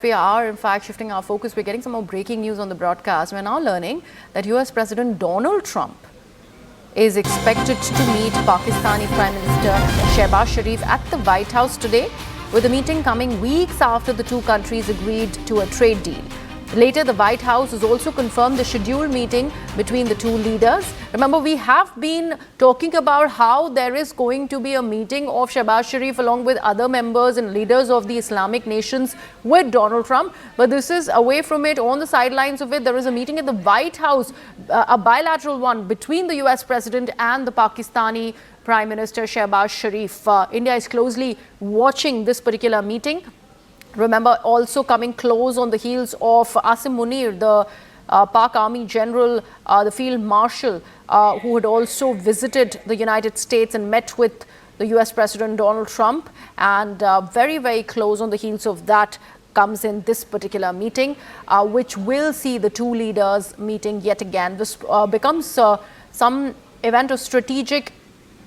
We are, in fact, shifting our focus. We're getting some more breaking news on the broadcast. We're now learning that US President Donald Trump is expected to meet Pakistani Prime Minister Shehbaz Sharif at the White House today, with the meeting coming weeks after the two countries agreed to a trade deal. Later, the White House has also confirmed the scheduled meeting between the two leaders. Remember, we have been talking about how there is going to be a meeting of Shehbaz Sharif along with other members and leaders of the Islamic nations with Donald Trump. But this is away from it, on the sidelines of it. There is a meeting at the White House, a bilateral one between the US President and the Pakistani Prime Minister Shehbaz Sharif. India is closely watching this particular meeting. Remember, also coming close on the heels of Asim Munir, the Pak Army General, the Field Marshal, who had also visited the United States and met with the US President Donald Trump. And very, very close on the heels of that comes in this particular meeting, which will see the two leaders meeting yet again. This becomes some event of strategic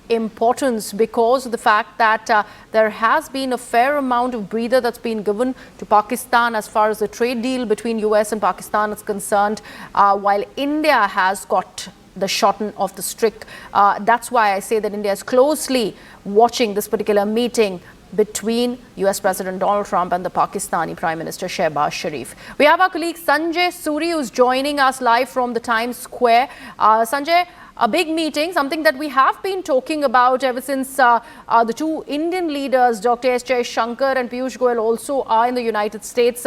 importance because of the fact that there has been a fair amount of breather that's been given to Pakistan as far as the trade deal between US and Pakistan is concerned, while India has got the short end of the stick. That's why I say that India is closely watching this particular meeting between US President Donald Trump and the Pakistani Prime Minister Shehbaz Sharif. We have our colleague Sanjay Suri, who's joining us live from the Times Square. Sanjay, a big meeting, something that we have been talking about ever since the two Indian leaders, Dr. S. Jaishankar and Piyush Goyal, also are in the United States.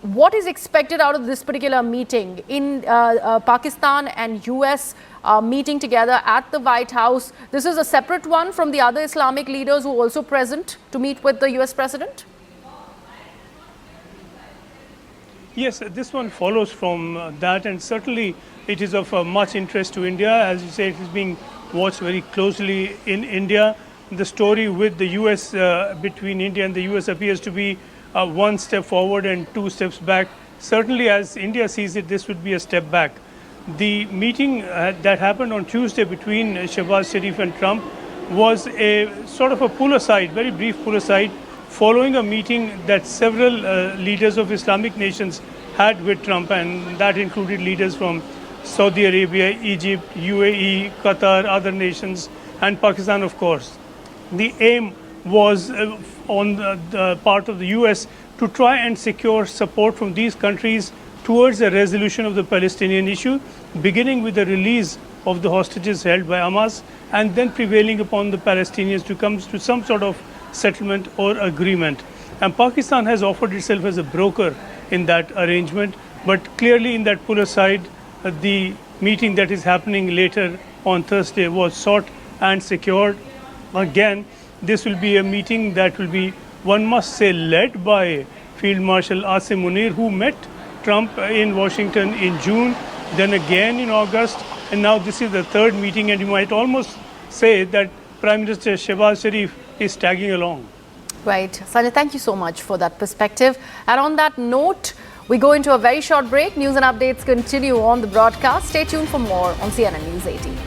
What is expected out of this particular meeting in Pakistan and US meeting together at the White House? This is a separate one from the other Islamic leaders who are also present to meet with the US President? Yes, this one follows from that, and certainly it is of much interest to India. As you say, it is being watched very closely in India. The story with the US, between India and the US, appears to be one step forward and two steps back. Certainly, as India sees it, this would be a step back. The meeting that happened on Tuesday between Shehbaz Sharif and Trump was a sort of a pull aside, very brief pull aside, following a meeting that several leaders of Islamic nations had with Trump, and that included leaders from Saudi Arabia, Egypt, UAE, Qatar, other nations, and Pakistan, of course. The aim was on the part of the US to try and secure support from these countries towards a resolution of the Palestinian issue, beginning with the release of the hostages held by Hamas, and then prevailing upon the Palestinians to come to some sort of settlement or agreement. And Pakistan has offered itself as a broker in that arrangement, but clearly in that pull aside, the meeting that is happening later on Thursday was sought and secured. Again, this will be a meeting that will be, one must say, led by Field Marshal Asim Munir, who met Trump in Washington in June, then again in August, and now this is the third meeting, and you might almost say that Prime Minister Shehbaz Sharif is tagging along. Right. Sanjay, thank you so much for that perspective. And on that note, we go into a very short break. News and updates continue on the broadcast. Stay tuned for more on CNN News 18.